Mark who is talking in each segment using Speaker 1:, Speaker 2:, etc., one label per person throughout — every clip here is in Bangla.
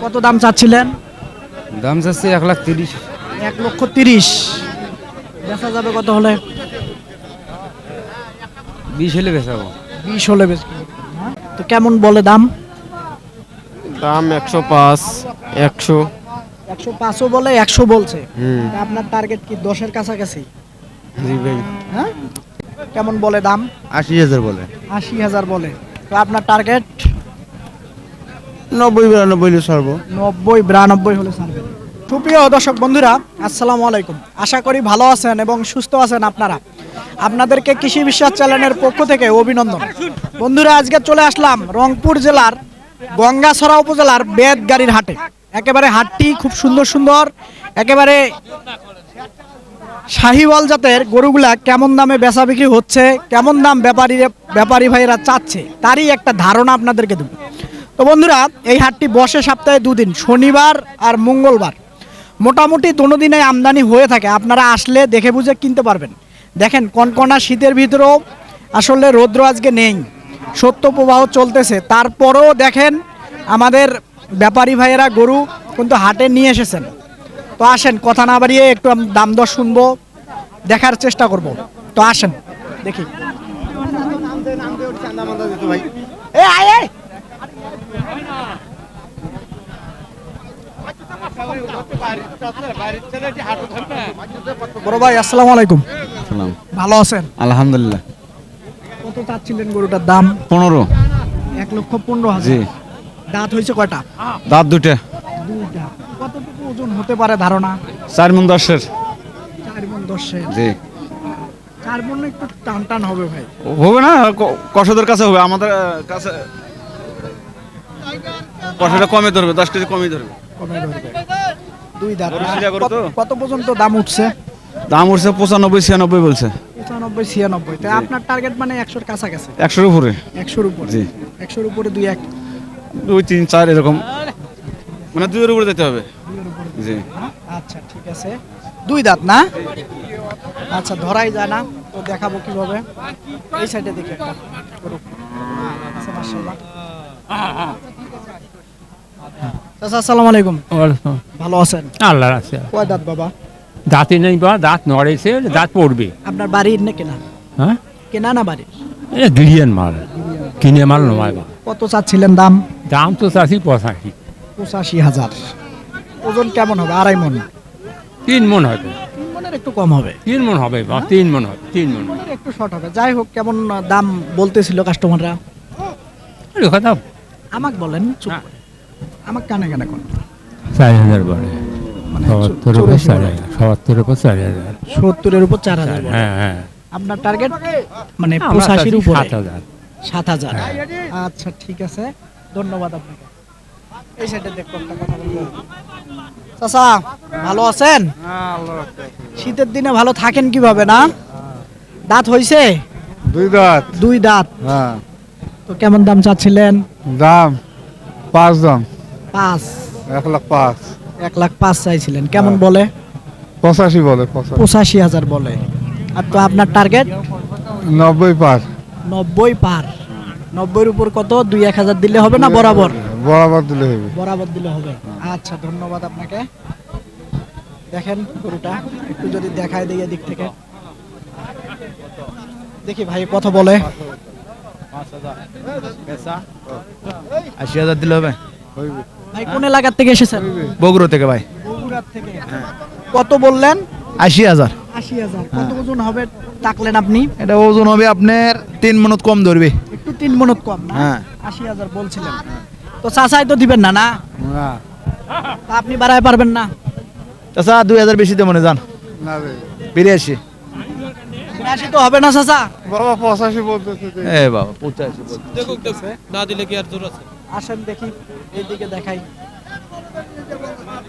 Speaker 1: কত দাম চাচ্ছিলেন?
Speaker 2: দাম যাচ্ছে 1,30,000।
Speaker 1: 1,30,000। বেচা যাবে কত হলে?
Speaker 2: 20 হলে বেচাবো।
Speaker 1: 20 হলে বেচবেন। তো কেমন বলে দাম?
Speaker 3: দাম 105, 100।
Speaker 1: 105ও বলে, 100 বলছে। তা আপনার টার্গেট কি 10-এর কাছাকাছি?
Speaker 3: জি ভাই।
Speaker 1: হ্যাঁ, কেমন বলে দাম?
Speaker 3: 80,000 বলে।
Speaker 1: 80,000 বলে। তো আপনার টার্গেট?
Speaker 3: 90-92 হলে ছাড়বো।
Speaker 1: 90-92 হলে ছাড়বেন। সুপ্রিয় দর্শক বন্ধুরা, আসসালামু আলাইকুম। আশা করি ভালো আছেন এবং সুস্থ আছেন আপনারা। আপনাদেরকে কৃষি বিশ্বাস চ্যানেলের পক্ষ থেকে অভিনন্দন। বন্ধুরা, আজকে চলে আসলাম রংপুর জেলার গঙ্গাছড়া উপজেলার বেতগাড়ির হাটে। একেবারে হাটটি খুব সুন্দর সুন্দর, একেবারে শাহিওয়াল জাতের গরুগুলা কেমন দামে বেচা বিক্রি হচ্ছে, কেমন দাম ব্যাপারী ভাইয়েরা চাচ্ছে, তারই একটা ধারণা আপনাদেরকে দেব। তো বন্ধুরা, এই হাটটি বসে সপ্তাহে 2 দিন, শনিবার আর মঙ্গলবার। মোটামুটি দোনো দিনে আমদানি হয়ে থাকে, আপনারা আসলে দেখে বুঝে কিনতে পারবেন। দেখেন কনকনা শীতের ভিতরেও আসলে রৌদ্র আজকে নেই, সত্য প্রবাহ চলতেছে, তারপরেও দেখেন আমাদের ব্যাপারী ভাইয়েরা গরু কিন্তু হাটে নিয়ে এসেছেন। তো আসেন, কথা না বাড়িয়ে একটু দাম দর শুনবো, দেখার চেষ্টা করব। তো আসেন দেখি। বড় ভাই, আসসালামু আলাইকুম।
Speaker 3: সালাম।
Speaker 1: ভালো আছেন?
Speaker 3: আলহামদুলিল্লাহ।
Speaker 1: কত চাচ্ছিলেন গরুটার দাম?
Speaker 3: 15।
Speaker 1: 1,15,000।
Speaker 3: জি।
Speaker 1: দাঁত হয়েছে কয়টা?
Speaker 3: দাঁত দুইটা।
Speaker 1: দুইটা। কতটুকু ওজন হতে পারে ধারণা?
Speaker 3: 4 মণ 10-এর।
Speaker 1: 4 মণ 10-এর।
Speaker 3: জি।
Speaker 1: 4 মণ একটু টান টান হবে ভাই।
Speaker 3: হবে না, কষাদের কাছে হবে, আমাদের কাছে কষাটা কমে ধরবে, 10 কেজি কমই ধরবে।
Speaker 1: কমে ধরবে। দুই দাঁত।
Speaker 3: গরু সিধা গরু তো।
Speaker 1: কত পর্যন্ত দাম উঠছে?
Speaker 3: দাম উঠছে 95-96 বলছে।
Speaker 1: 95-96। তাই আপনার টার্গেট মানে 100-এর কাছাকাছি?
Speaker 3: 100-এর উপরে।
Speaker 1: 100-এর উপরে।
Speaker 3: জি।
Speaker 1: 100-এর উপরে 2-1।
Speaker 3: 2, 3, 4 এরকম, মানে 2-এর উপরে যেতে হবে। জি।
Speaker 1: আচ্ছা, ঠিক আছে। দুই দাঁত না? আচ্ছা, ধরাই যায় না, তো দেখাবো কিভাবে। এই সাইডে দেখি একটা গরু। আচ্ছা, মাশাআল্লাহ। চাচা, আসসালামু আলাইকুম। ভালো আছেন?
Speaker 4: আল্লাহ আছে।
Speaker 1: কয় দাঁত বাবা?
Speaker 4: দাঁতই নেই বা দাঁত নড়েছে, দাঁত পড়বে।
Speaker 1: আপনার বাড়ির না কেনা?
Speaker 4: হ্যাঁ,
Speaker 1: কেনা না বাড়ির?
Speaker 4: এটা গিরিয়ান মাল, কিনে মাল নয় বা।
Speaker 1: কত চাচ্ছিলেন দাম?
Speaker 4: দাম তো চাষি 85।
Speaker 1: 85,000। ওজন কেমন হবে? 2.5 মণ?
Speaker 4: 3 মণ হবে।
Speaker 1: 3 মণের একটু কম হবে।
Speaker 4: 3 মণ হবে বা 3 মণ হবে, 3 মণ।
Speaker 1: মণের একটু শর্ট হবে। যাই হোক, কেমন দাম বলতেছিল কাস্টমাররা?
Speaker 4: কথা
Speaker 1: আমাকে বলেন, চুপ
Speaker 4: হ্যাঁ।
Speaker 1: করে। আমাকে কানে কানে কোন
Speaker 4: 4,000 বলে,
Speaker 1: মানে
Speaker 4: 70 উপর 4,000, 70 উপর 4,000।
Speaker 1: 70-এর উপর 4,000 বলে।
Speaker 4: হ্যাঁ হ্যাঁ।
Speaker 1: আপনার টার্গেট মানে
Speaker 4: আমরা
Speaker 1: 85-এর উপরে?
Speaker 4: 7,000।
Speaker 1: 7,000। আচ্ছা, ঠিক আছে, ধন্যবাদ আপনাকে। এই সাইডে দেখো, একটা কথা বলবো। চাচা, ভালো আছেন? শীতের দিনে ভালো থাকেন কিভাবে না? দাঁত হইছে?
Speaker 3: 2 দাঁত।
Speaker 1: 2 দাঁত।
Speaker 3: হ্যাঁ।
Speaker 1: তো কেমন দাম চাচ্ছিলেন?
Speaker 3: দাম 5 দাম।
Speaker 1: 5।
Speaker 3: 1,05,000।
Speaker 1: 1,05,000 চাইছিলেন, কেমন বলে?
Speaker 3: 85 বলে।
Speaker 1: 85,000 বলে। আর তো আপনার টার্গেট?
Speaker 3: 90 পার।
Speaker 1: 90 পার। 90-এর উপর কত? 2-1,000 দিলে হবে না বরাবর?
Speaker 3: বরাবর দিলে হবে।
Speaker 1: বরাবর দিলে হবে। আচ্ছা, ধন্যবাদ আপনাকে। দেখেন গরুটা একটু যদি দেখায় দিই এদিক থেকে, দেখি ভাই কত বলে।
Speaker 3: 80,000 দিলে হবে।
Speaker 1: ভাই কোন এলাকার থেকে এসেছেন?
Speaker 3: বগুড়া থেকে ভাই।
Speaker 1: বগুড়ার থেকে। কত বললেন?
Speaker 3: 80,000।
Speaker 1: 80,000। কত ওজন হবে টাকলেন আপনি?
Speaker 3: এটা ওজন হবে আপনার 3 মণ কম ধরবে।
Speaker 1: একটু 3 মণ কম না?
Speaker 3: হ্যাঁ।
Speaker 1: 80,000 বলছিলেন। তো চাচাই তো দিবেন না? না, তা আপনি বাড়ায় পারবেন না?
Speaker 3: চাচা 2,000 বেশি দিয়ে মনে যান। 82।
Speaker 1: 82 তো হবে না চাচা?
Speaker 3: বাবা 85 বলতেছে। এ বাবা 85 বলতেছে।
Speaker 5: দেখুক না দিলে কি আর জোর আছে?
Speaker 1: আসেন দেখি, এইদিকে দেখাই।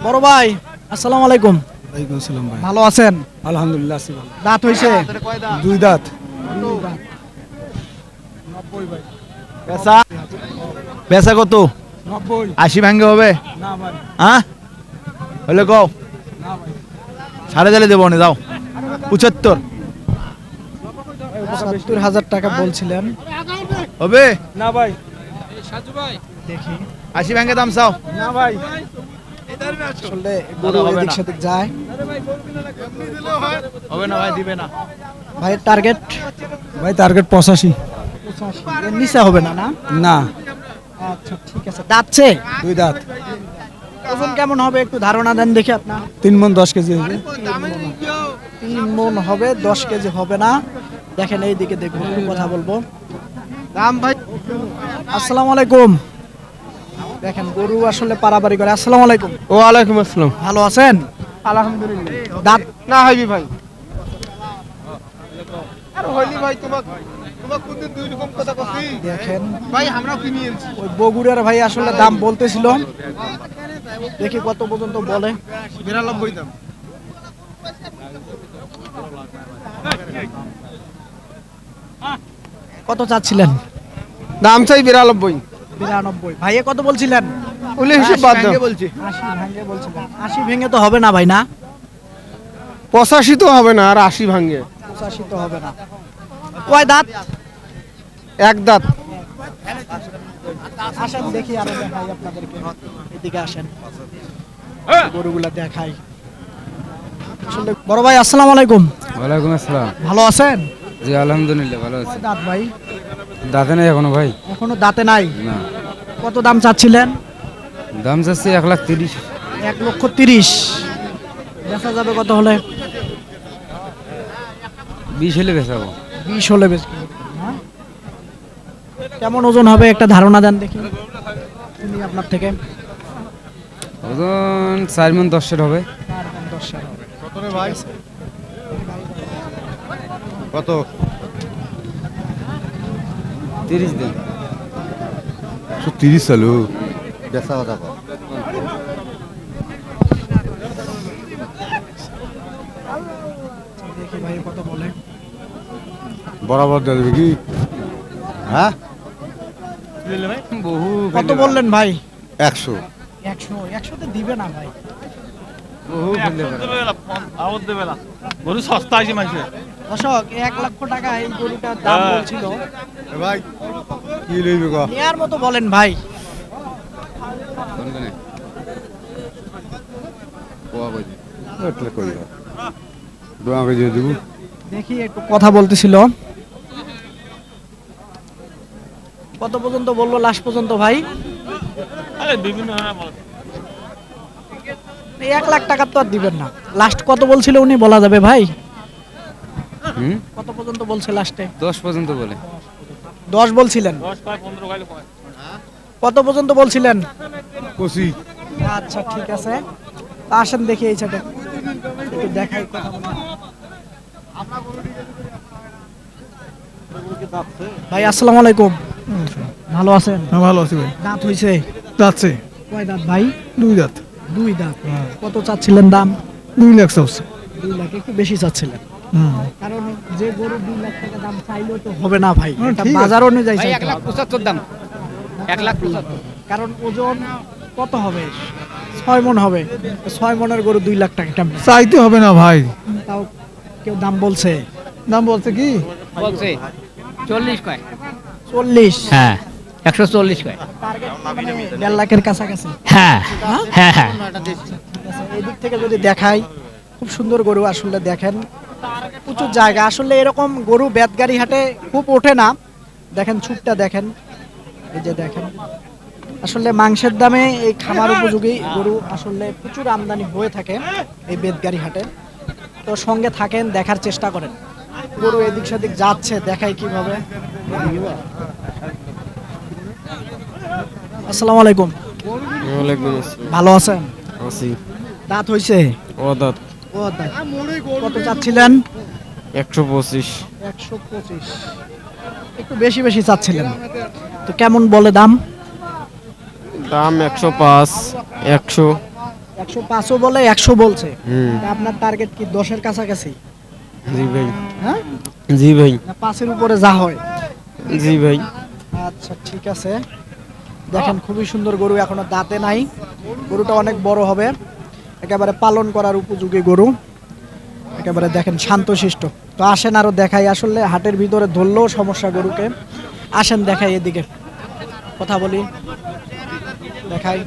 Speaker 1: বড় ভাই, আসসালামু আলাইকুম।
Speaker 5: ওয়ালাইকুম আসসালাম ভাই।
Speaker 1: ভালো আছেন?
Speaker 5: আলহামদুলিল্লাহ আছি ভালো।
Speaker 1: দাঁত হইছে?
Speaker 5: 2 দাঁত।
Speaker 3: পেশা কত?
Speaker 5: 90।
Speaker 3: 80 ভাঙ্গে হবে?
Speaker 5: না ভাই,
Speaker 3: হ্যাঁ, হলে কও।
Speaker 5: না ভাই।
Speaker 3: 4.5 দেবো না, যাও। 75
Speaker 1: 70,000 টাকা বলছিলেন।
Speaker 3: হবে?
Speaker 5: না ভাই।
Speaker 1: দেখি
Speaker 3: 80 ভেঙে দাম চাও
Speaker 5: না ভাই
Speaker 1: আসলে গরু এদিক সেদিক যায়।
Speaker 3: হবে না ভাই, দিবে না।
Speaker 1: ভাইয়ের টার্গেট
Speaker 5: ভাই টার্গেট 85।
Speaker 1: 85 এর নিচে হবে না না?
Speaker 5: না
Speaker 1: আচ্ছা ঠিক আছে। দাঁতছে
Speaker 5: 2 দাঁত।
Speaker 1: ওজন কেমন হবে একটু ধারণা দেন দেখি আপনার।
Speaker 5: 3 মণ 10 কেজি হবে।
Speaker 1: 3 মণ হবে, 10 কেজি হবে না। দেখেন এই দিকে দেখুন, একটু কথা বলবো। দাম ভাই আসসালামু আলাইকুম। দেখেন গরু আসলে পারাপারি করে। আসসালামু আলাইকুম।
Speaker 5: ওয়ালাইকুম আসসালাম।
Speaker 1: ভালো আছেন?
Speaker 5: আলহামদুলিল্লাহ।
Speaker 1: দাঁত
Speaker 5: না হইবি ভাই। আর হইলি ভাই তোমাক কোনদিন দুই রকম কথা কইছি।
Speaker 1: দেখেন
Speaker 5: ভাই আমরা কিনে এনেছি।
Speaker 1: ওই বগুড়ার ভাই আসলে দাম বলতেছিল, দেখি কত পর্যন্ত বলে।
Speaker 5: 92 দাম।
Speaker 1: কত চাচ্ছিলেন?
Speaker 5: দাম চাই 92।
Speaker 1: 92। ভাইয়ে কত বলছিলেন?
Speaker 5: ওলে হিসাব বাদ দাও।
Speaker 1: 80 ভাঙে বলছিলেন। 80 ভেঙে তো হবে না ভাই না?
Speaker 5: 85 তো হবে না, আর 80 ভাঙে।
Speaker 1: 85 তো হবে না। কয় দাঁত?
Speaker 5: এক দাঁত।
Speaker 1: আসেন দেখি আরো দেখাই আপনাদেরকে। এদিকে আসেন, গরুগুলা দেখাই। আসলে বড় ভাই আসসালামু আলাইকুম।
Speaker 2: ওয়ালাইকুম আসসালাম।
Speaker 1: ভালো আছেন?
Speaker 2: জি আলহামদুলিল্লাহ ভালো আছি।
Speaker 1: কয় দাঁত ভাই?
Speaker 2: দাঁতে নেই এখনো ভাই।
Speaker 1: এখনো দাঁতে নাই।
Speaker 2: না,
Speaker 1: কত দাম চাচ্ছিলেন?
Speaker 2: দাম চাচ্ছি 1,30,000।
Speaker 1: 1,30,000। বেচা যাবে কত হলে?
Speaker 2: 20 হলে বেচাবো।
Speaker 1: 20 হলে বেশ। কেমন ওজন হবে একটা ধারণা দেন দেখি শুনি আপনার থেকে।
Speaker 2: ওজন 4 মণ 10 হবে।
Speaker 1: 10 হবে।
Speaker 3: কত রে ভাই? কত?
Speaker 2: 30 দিন।
Speaker 3: 130 চালু বেচা কথা কও।
Speaker 1: দেখি ভাই কত বলে।
Speaker 3: বরাবর দিয়ে দেবে কি? হ্যাঁ,
Speaker 2: বহু
Speaker 1: কত বললেন ভাই?
Speaker 3: 100।
Speaker 1: 100 তে দিবে না ভাই।
Speaker 2: বহু ফেললে পারে।
Speaker 3: গরু সস্তা আছে মাইছে।
Speaker 1: দর্শক 1 লক্ষ টাকা এই গরুটার দাম বলছিল।
Speaker 3: ভাই কি লইবে গো?
Speaker 1: নেয়ার মতো বলেন ভাই।
Speaker 2: কোন কোনে? কোয়া কই?
Speaker 3: এটলে কই দাও। দোয়া করে দিয়ে দেব।
Speaker 1: দেখি একটু কথা বলতেছিল। কত পর্যন্ত বললো লাস্ট পর্যন্ত ভাই? এই 1 লাখ টাকা তো আর দিবেন না। লাস্ট কত বলছিল উনি বলা যাবে ভাই?
Speaker 2: হুম,
Speaker 1: কত পর্যন্ত বলছে লাস্টে?
Speaker 2: 10 পর্যন্ত বলে।
Speaker 1: 10 বলছিলেন। কত পর্যন্ত বলছিলেন?
Speaker 3: কষি
Speaker 1: আচ্ছা ঠিক আছে, তা আসেন দেখি এই সাইডে একটু দেখাই কথা বলি। ভাই আসসালামু আলাইকুম। ভালো আছেন?
Speaker 5: হ্যাঁ ভালো আছি ভাই।
Speaker 1: দাঁত হইছে?
Speaker 5: যাচ্ছে
Speaker 1: কয় দাঁত ভাই?
Speaker 5: 2 দাঁত।
Speaker 1: 2 দাঁত। কত চাচ্ছিলেন দাম?
Speaker 5: 2 লাখ চাচ্ছে।
Speaker 1: 2 লাখ। একটু বেশি চাচ্ছিলেন, কারণ যে গরু 2 লাখ টাকা দাম চাইলেও তো হবে না ভাই, এটা
Speaker 5: ঠিক আছে।
Speaker 1: বাজার অনুযায়ী চাইতে হবে।
Speaker 2: 1,75,000 দাম। 1,75,000।
Speaker 1: কারণ ওজন কত হবে? 6 মণ হবে। 6 মণের গরু 2 লাখ টাকা কেমন?
Speaker 5: চাইতে হবে না ভাই।
Speaker 1: তাও কেউ দাম বলছে
Speaker 5: দাম বলছে কি?
Speaker 2: বলছে 40 কয়।
Speaker 1: 40।
Speaker 2: হ্যাঁ, 140 কয়।
Speaker 1: টার্গেট মানে 1.5 লাখের কাছাকাছি।
Speaker 2: হ্যাঁ হ্যাঁ হ্যাঁ।
Speaker 1: এই দিক থেকে যদি দেখাই, খুব সুন্দর গরু আসলে। দেখেন উঁচু জায়গা, আসলে এরকম গরু বেতগাড়ি হাটে খুব ওঠে না। দেখেন ছুটটা দেখেন, এই যে দেখেন। আসলে মাংসের দামে এই খামার উপযোগী গরু আসলে প্রচুর আমদানি হয়ে থাকে এই বেতগাড়ি হাটে। তো সঙ্গে থাকেন, দেখার চেষ্টা করেন। গরু এদিক সেদিক যাচ্ছে, দেখাই কিভাবে। আসসালামু আলাইকুম।
Speaker 5: ওয়ালাইকুম আসসালাম।
Speaker 1: ভালো আছেন?
Speaker 5: আছি।
Speaker 1: দাঁত হইছে?
Speaker 5: ও দাঁত।
Speaker 1: ও দাঁত। কত চাচ্ছিলেন?
Speaker 5: 125।
Speaker 1: 125। একটু বেশি বেশি চাচ্ছিলেন তো, কেমন বলে দাম?
Speaker 5: দাম 105, 100।
Speaker 1: 105ও বলে, 100 বলছে।
Speaker 5: হুম।
Speaker 1: তা আপনার টার্গেট কি 10-এর কাছাকাছি?
Speaker 5: জি ভাই।
Speaker 1: হ্যাঁ,
Speaker 5: জি ভাই।
Speaker 1: না 5-এর উপরে যা হয়?
Speaker 5: জি ভাই।
Speaker 1: আচ্ছা ঠিক আছে। দেখেন খুবই সুন্দর গরু, এখনো দাঁতে নাই। গরুটা অনেক বড় হবে, একেবারে পালন করার উপযোগী গরু। একেবারে দেখেন শান্তশিষ্ট। তো আসেন আরো দেখাই। আসলে হাটের ভিতরে ধরলেও সমস্যা গরুকে। আসেন দেখাই, এদিকে কথা বলি। দেখাই।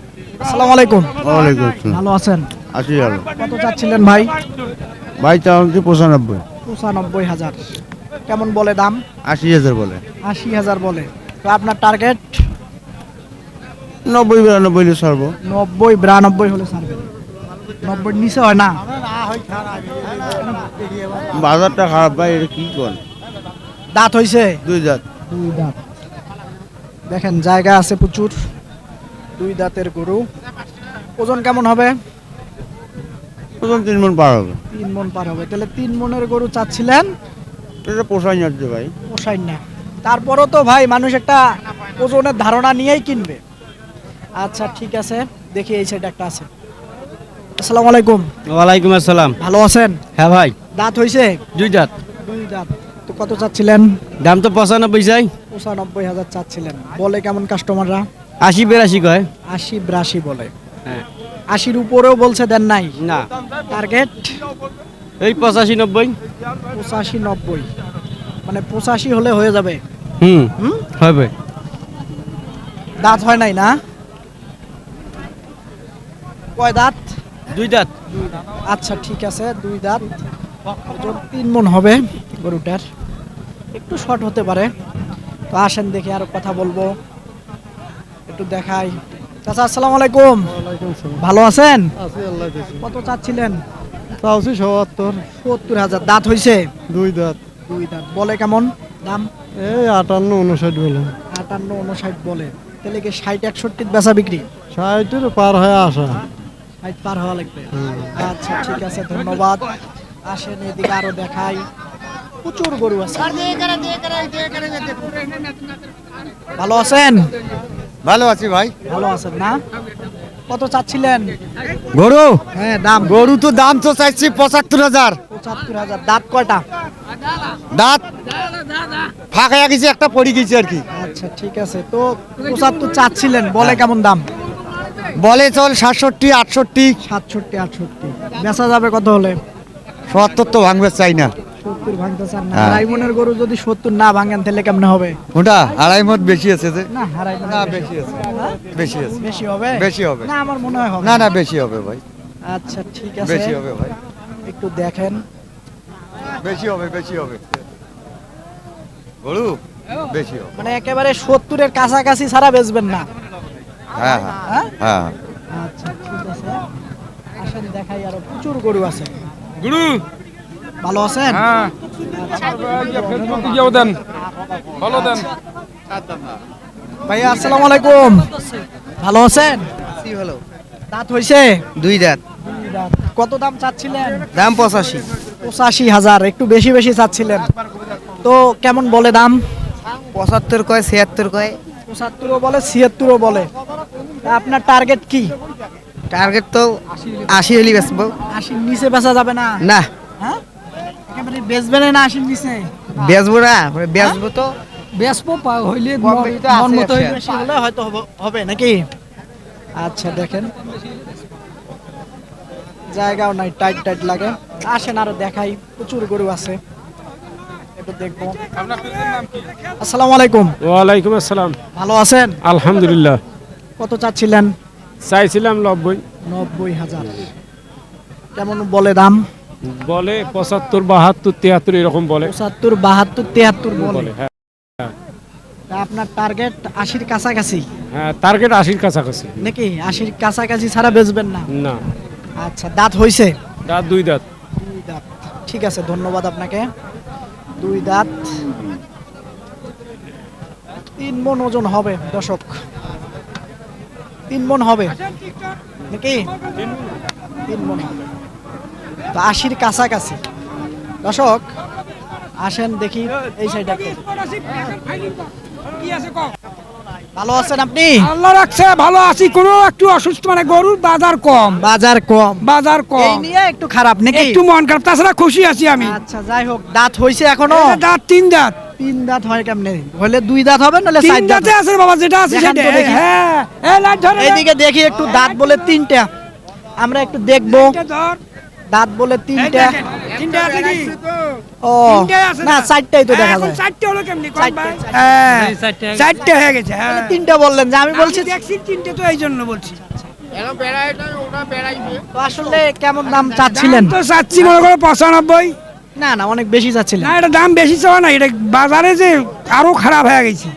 Speaker 1: আসসালামু আলাইকুম।
Speaker 5: ওয়ালাইকুম আসসালাম।
Speaker 1: ভালো আছেন?
Speaker 5: 80,000
Speaker 1: কত চাচ্ছিলেন ভাই?
Speaker 5: ভাই চাওয়া 95,
Speaker 1: 95,000। কেমন বলে দাম?
Speaker 5: 80,000 বলে।
Speaker 1: 80,000 বলে। তো আপনার টার্গেট?
Speaker 5: 90-92 হলে ছাড়বো।
Speaker 1: 90-92 হলে ছাড়বেন। 90 নিচে হয় না?
Speaker 5: বাজারটা খারাপ ভাই, এটা কি কর?
Speaker 1: দাঁত হইছে?
Speaker 5: 2 জাত।
Speaker 1: 2 দাঁত। দেখেন জায়গা আছে প্রচুর। 2 দাঁতের গরু। ওজন কেমন হবে?
Speaker 5: ওজন 3 মণ পার হবে।
Speaker 1: 3 মণ পার হবে। তাহলে 3 মণের গরু চাচ্ছিলেন?
Speaker 5: এটা পোষাই যাচ্ছে ভাই।
Speaker 1: পোষায় না। তারপরও তো ভাই মানুষ একটা ওজনের ধারণা নিয়েই কিনবে। আচ্ছা ঠিক আছে, দেখি এই সাইডে একটা আছে। আসসালামু আলাইকুম।
Speaker 2: ওয়ালাইকুম আসসালাম।
Speaker 1: ভালো আছেন?
Speaker 2: হ্যাঁ ভাই,
Speaker 1: দাঁত হইছে?
Speaker 2: 2 দাঁত।
Speaker 1: 2 দাঁত। তো কত চাচ্ছিলেন?
Speaker 2: দাম তো 95 চাই।
Speaker 1: 95,000 চাচ্ছিলেন। বলে কেমন কাস্টমাররা?
Speaker 2: 80-82 কয়।
Speaker 1: 80-82 বলে।
Speaker 2: হ্যাঁ।
Speaker 1: 80-র উপরেও বলছে, দেন নাই?
Speaker 2: না,
Speaker 1: টার্গেট
Speaker 2: এই 85-90।
Speaker 1: 85-90, মানে 85 হলে হয়ে যাবে।
Speaker 2: হুম,
Speaker 1: হুম?
Speaker 2: হবে।
Speaker 1: দাঁত হয় নাই না? কয় দাঁত?
Speaker 2: 2 দাঁত।
Speaker 1: আচ্ছা ঠিক আছে, 2 দাঁত। ওজন 3 মণ হবে গরুটার। একটু শর্ট হতে পারে। তো আসেন দেখি আরো কথা বলবো, একটু দেখাই। চাচা আসসালামু আলাইকুম। ভালো আছেন? কত চাচ্ছিলেন?
Speaker 5: চাওছি 77,
Speaker 1: 70,000। দাঁত হইছে?
Speaker 5: 2 দাঁত।
Speaker 1: 2 দাঁত। বলে কেমন দাম?
Speaker 5: এই 58-59 বলে।
Speaker 1: 58-59 বলে। তাহলে কি 60-61 বেচা বিক্রি?
Speaker 5: 60-এর পার হয়ে আসা।
Speaker 1: 60 পার হওয়া লাগবে। আচ্ছা ঠিক আছে, ধন্যবাদ। আসেন এদিকে আরো দেখাই, প্রচুর গরু আছে। ভালো আছেন?
Speaker 5: ভালো আছি ভাই।
Speaker 1: ভালো আছেন না? কত চাচ্ছিলেন?
Speaker 5: গরু
Speaker 1: হ্যাঁ দাম।
Speaker 5: গরু তো দাম তো চাইছি 75,000।
Speaker 1: 75,000। দাঁত কয়টা?
Speaker 5: দাঁত ফাঁকা গেছে, একটা পড়ে গেছে আর কি।
Speaker 1: আচ্ছা ঠিক আছে। তো 75 চাচ্ছিলেন, বলে কেমন দাম?
Speaker 5: বলে চল 67, 68,
Speaker 1: 67-68। বেচা যাবে কত হলে?
Speaker 5: 70 তো ভাঙবে চাই না।
Speaker 1: 70 ভাঙতে চান না?
Speaker 5: হ্যাঁ।
Speaker 1: রাইমনের গরু যদি 70 না ভাঙেন তাহলে কেমনে হবে?
Speaker 5: ওটা আড়াই মত বেশি আছে যে।
Speaker 1: না হারাইমন
Speaker 5: না বেশি আছে, বেশি আছে।
Speaker 1: বেশি হবে?
Speaker 5: বেশি হবে।
Speaker 1: না আমার মনে হয় হবে।
Speaker 5: না না বেশি হবে ভাই,
Speaker 1: আচ্ছা ঠিক আছে,
Speaker 5: বেশি হবে ভাই,
Speaker 1: একটু দেখেন।
Speaker 5: বেশি হবে, বেশি হবে। গরু বেশি হবে।
Speaker 1: মানে একেবারে 70-এর কাছাকাছি ছাড়া বেচবেন না?
Speaker 5: হ্যাঁ হ্যাঁ
Speaker 1: হ্যাঁ?
Speaker 5: হ্যাঁ।
Speaker 1: আচ্ছা ঠিক আছে, আসেন দেখাই, আরো প্রচুর গরু আছে।
Speaker 3: গুরু
Speaker 1: ভালো আছেন?
Speaker 3: হ্যাঁ,
Speaker 1: আচ্ছা।
Speaker 3: দেন, ভালো দেন।
Speaker 1: ভাইয়া আসসালামু আলাইকুম। ভালো আছেন?
Speaker 5: ভালো।
Speaker 1: দাঁত হইছে?
Speaker 5: 2 দাঁত।
Speaker 1: 2 দাঁত। কত দাম চাচ্ছিলেন?
Speaker 5: দাম 85।
Speaker 1: 85,000। একটু বেশি বেশি চাচ্ছিলেন। তো কেমন বলে দাম?
Speaker 5: 75 কয়, 76 কয়।
Speaker 1: 75ও বলে, 76ও বলে। তা আপনার টার্গেট কি?
Speaker 5: টার্গেট তো 80 হলি বেচবো।
Speaker 1: 80-র নিচে বেচা যাবে না?
Speaker 5: না
Speaker 1: হ্যাঁ, একেবারে বেচবেন না 80-র নিচে?
Speaker 5: বেচবো না, বেচবো তো।
Speaker 1: বেচবো হইলে
Speaker 5: কম বেশি তো আছে
Speaker 1: মন মতো
Speaker 5: একটা।
Speaker 1: বেশি হলে হয়তো হবে নাকি? আচ্ছা দেখেন, জায়গাও নাই, টাইট টাইট লাগে। আসেন আরো দেখাই, প্রচুর গরু আছে, একটু দেখবো। আসসালামু আলাইকুম।
Speaker 6: ওয়ালাইকুম আসসালাম।
Speaker 1: ভালো আছেন?
Speaker 6: আলহামদুলিল্লাহ।
Speaker 1: কত চাচ্ছিলেন?
Speaker 6: চাইছিলাম 90,
Speaker 1: 90,000। কেমন বলে দাম?
Speaker 6: বলে 75, 72, 73 এরকম বলে
Speaker 1: 75, 72, 73 বলে।
Speaker 6: বলে হ্যাঁ
Speaker 1: তা আপনার টার্গেট 80-র কাছাকাছি
Speaker 6: হ্যাঁ, টার্গেট 80-র কাছাকাছি।
Speaker 1: নাকি? 80-র কাছাকাছি ছাড়া বেচবেন না?
Speaker 6: না,
Speaker 1: আচ্ছা, দাঁত হইছে?
Speaker 6: দাঁত 2 দাঁত।
Speaker 1: 2 দাঁত। ঠিক আছে, ধন্যবাদ আপনাকে। 2 দাঁত, 3 মণ ওজন হবে দর্শক। 3 মণ হবে নাকি? 3 মণ হবে। তো 80-র কাছাকাছি দর্শক। আসেন দেখি এই সাইডে। ভালো আছেন আপনি?
Speaker 7: আল্লাহ রাখছে, ভালো আছি। কোনো একটু অসুস্থ, মানে গরুর বাজার কম,
Speaker 1: বাজার কম,
Speaker 7: বাজার
Speaker 1: এই
Speaker 7: কম,
Speaker 1: নিয়ে একটু খারাপ নাকি?
Speaker 7: একটু মন খারাপ, তাছাড়া খুশি আছি আমি।
Speaker 1: আচ্ছা যাই হোক, দাঁত হইছে এখনো?
Speaker 7: এটা দাঁত 3 দাঁত।
Speaker 1: 3 দাঁত হয় কেমনে? হলে 2 দাঁত হবে, নাহলে
Speaker 7: 3
Speaker 1: 4 দাঁত
Speaker 7: দাঁতে আছে বাবা, যেটা আছে
Speaker 1: দেখান
Speaker 7: সেটা।
Speaker 1: তো দেখি।
Speaker 7: হ্যাঁ, এই লাইট ধরে,
Speaker 1: এইদিকে দেখি একটু, দাঁত বলে 3টা, আমরা একটু দেখবো।
Speaker 7: লাইটটা ধর।
Speaker 1: দাঁত বলে তিনটা।
Speaker 7: তিনটা আছে কি
Speaker 1: ও
Speaker 7: তিনটাই আছে
Speaker 1: না
Speaker 7: না?
Speaker 1: চারটাই তো দেখা
Speaker 7: এখন
Speaker 1: যায়।
Speaker 7: চারটে হলো কেমনি কোন ভাই?
Speaker 1: চারটে,
Speaker 7: হ্যাঁ, চারটে হয়ে গেছে হ্যাঁ।
Speaker 1: তিনটা বললেন যে আমি বলছি
Speaker 7: আমি দেখছি তিনটে তো এই জন্য বলছি।
Speaker 1: তো আসলে কেমন দাম চাচ্ছিলেন?
Speaker 7: দাম তো চাচ্ছি মনে করো 95।
Speaker 1: না না অনেক বেশি চাচ্ছিলেন।
Speaker 7: না এটা দাম বেশি চাওয়া না, এটা বাজারে যে আরো খারাপ হয়ে গেছে।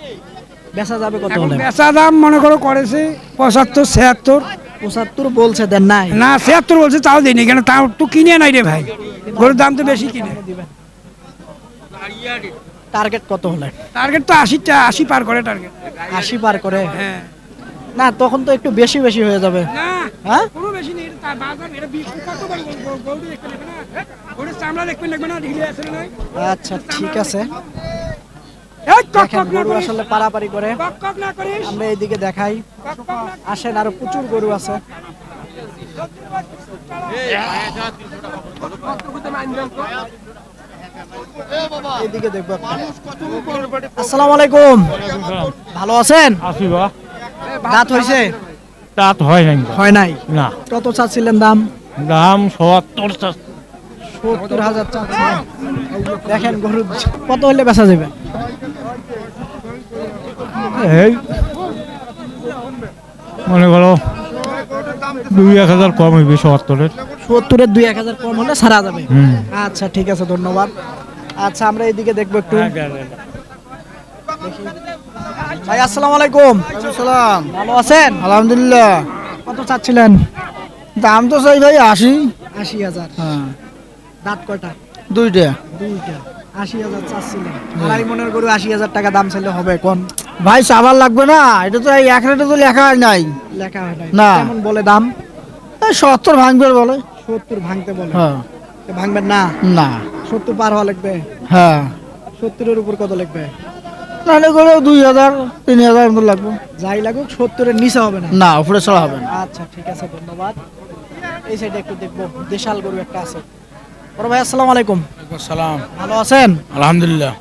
Speaker 1: বেচা যাবে কত
Speaker 7: এখন
Speaker 1: হলে?
Speaker 7: বেচা দাম মনে করো করেছে 75 76।
Speaker 1: 75 বলছে, দেন নাই?
Speaker 7: না 76 বলছে, তাও দেয়নি কেন, তাও তো কিনে নাই রে ভাই, গরুর দাম তো বেশি কিনে।
Speaker 1: টার্গেট কত হলে?
Speaker 7: টার্গেট তো 80 পার করে টার্গেট।
Speaker 1: 80 পার করে?
Speaker 7: হ্যাঁ
Speaker 1: না তখন তো একটু বেশি বেশি হয়ে যাবে।
Speaker 7: না
Speaker 1: হ্যাঁ
Speaker 7: কোনো বেশি নেই, এটা বাজার এটা 20 কত বড় গরু দেখতে লাগবে না, গরুর চামড়া দেখতে লাগবে না, ঢিলে আছে না?
Speaker 1: আচ্ছা ঠিক আছে।
Speaker 7: এই কক
Speaker 1: দেখেন
Speaker 7: কক না
Speaker 1: গরু
Speaker 7: করিস,
Speaker 1: আসলে পারাপারি করে।
Speaker 7: কক কক না করিস,
Speaker 1: আমরা এইদিকে দেখাই,
Speaker 7: কক কক না।
Speaker 1: আসেন আরো প্রচুর গরু আছে। এইদিকে দেখবো একটা। আসসালামু আলাইকুম, ভালো আছেন?
Speaker 6: আসিবা
Speaker 1: দাঁত হয়েছে?
Speaker 6: তাত হয় নাই
Speaker 1: হয় নাই।
Speaker 6: না,
Speaker 1: কত চাচ্ছিলেন দাম?
Speaker 6: দাম 77
Speaker 1: 70,000 চাচ্ছিলেন। দেখেন গরু কত হলে বেচা যাবে?
Speaker 6: এই মনে করো 2-1000 কম হইবে 77-এর।
Speaker 1: 70-এর 2-1000 কম হলে ছাড়া যাবে।
Speaker 6: হুম।
Speaker 1: আচ্ছা ঠিক আছে, ধন্যবাদ। আচ্ছা আমরা এইদিকে দেখবো একটু। ভাই আসসালামু আলাইকুম।
Speaker 5: সালাম।
Speaker 1: ভালো আছেন?
Speaker 5: আলহামদুলিল্লাহ।
Speaker 1: কত চাচ্ছিলেন?
Speaker 5: দাম তো চাই ভাই 80।
Speaker 1: 80,000।
Speaker 5: হ্যাঁ
Speaker 1: দাঁত কয়টা?
Speaker 5: দুইটা।
Speaker 1: দুইটা। 80,000 চাচ্ছিলেন। আড়াই মনের গরু 80,000 টাকা দাম চাইলে হবে কোন?
Speaker 5: ভাই চাবার লাগবে না, এটা তো এই এক রেটে তো লেখা হয় নাই।
Speaker 1: লেখা হয় নাই।
Speaker 5: না।
Speaker 1: কেমন বলে দাম?
Speaker 5: এই 70 ভাঙবে বলে।
Speaker 1: 70 ভাঙতে বলে।
Speaker 5: হ্যাঁ
Speaker 1: তো ভাঙবেন না?
Speaker 5: না
Speaker 1: 70 পার হওয়া লাগবে।
Speaker 5: হ্যাঁ
Speaker 1: 70-এর উপর কত লাগবে?
Speaker 5: নাহলে করে 2000 3000 মতো লাগবে।
Speaker 1: যাই লাগুক 70-এর নিচে হবে না।
Speaker 5: না উপরে চড়া হবে না।
Speaker 1: আচ্ছা ঠিক আছে, ধন্যবাদ। এই সাইডে একটু দেখবো, দেশাল গরু একটা আছে। বড় ভাই আসসালামু আলাইকুম।
Speaker 5: সালাম।
Speaker 1: ভালো আছেন?
Speaker 5: আলহামদুলিল্লাহ।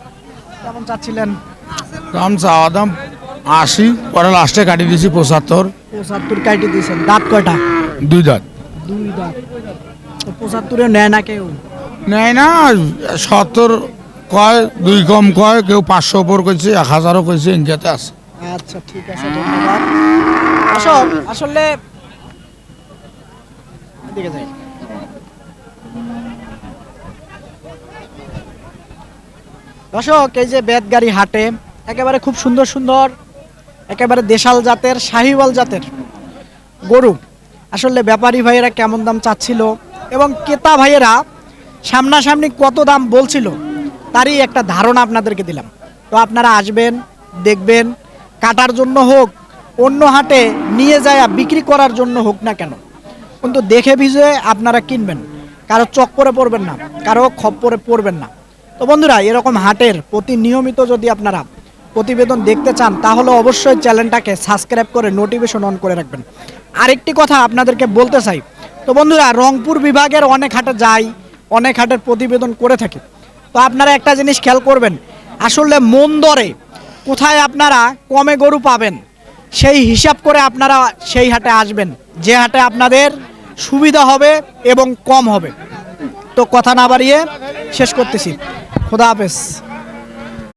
Speaker 1: কেমন চাচ্ছিলেন?
Speaker 5: দাম চাওয়া দাম 80, পরে লাস্টে কাটি দিয়েছি 75।
Speaker 1: 75 কাইটে দিয়েছেন। দাঁত কয়টা?
Speaker 5: দুই দাঁত।
Speaker 1: দুই দাঁত। তো 75-এ নেয় না কেউ?
Speaker 5: নেয় না, 70 কয়, 2 কম কয়, কেউ 500 উপর কইছে, 1000ও কইছে, ইনকাতে আছে।
Speaker 1: আচ্ছা ঠিক আছে, ধন্যবাদ। আসলে এদিকে যাই। দর্শক এই যে বেতগাড়ি হাটে একেবারে খুব সুন্দর সুন্দর, একেবারে দেশাল জাতের, শাহিওয়াল জাতের গরু আসলে ব্যাপারী ভাইয়েরা কেমন দাম চাচ্ছিল এবং ক্রেতা ভাইয়েরা সামনাসামনি কত দাম বলছিল তারই একটা ধারণা আপনাদেরকে দিলাম। তো আপনারা আসবেন, দেখবেন, কাটার জন্য হোক, অন্য হাটে নিয়ে যায় বিক্রি করার জন্য হোক না কেন, কিন্তু দেখে ভিজে আপনারা কিনবেন, কারো চক্করে পড়বেন না, কারো খপ্পরে পড়বেন না। তো বন্ধুরা এরকম হাটের প্রতি নিয়মিত যদি আপনারা প্রতিবেদন দেখতে চান তাহলে অবশ্যই চ্যানেলটাকে সাবস্ক্রাইব করে নোটিফিকেশন অন করে রাখবেন। আরেকটি কথা আপনাদেরকে বলতে চাই, তো বন্ধুরা রংপুর বিভাগের অনেক হাটে যাই, অনেক হাটের প্রতিবেদন করে থাকি। তো আপনারা একটা জিনিস খেয়াল করবেন, আসলে মন দরে কোথায় আপনারা কমে গরু পাবেন সেই হিসাব করে আপনারা সেই হাটে আসবেন, যে হাটে আপনাদের সুবিধা হবে এবং কম হবে। তো কথা না বাড়িয়ে শেষ করতেছি। খোদা হাফেজ।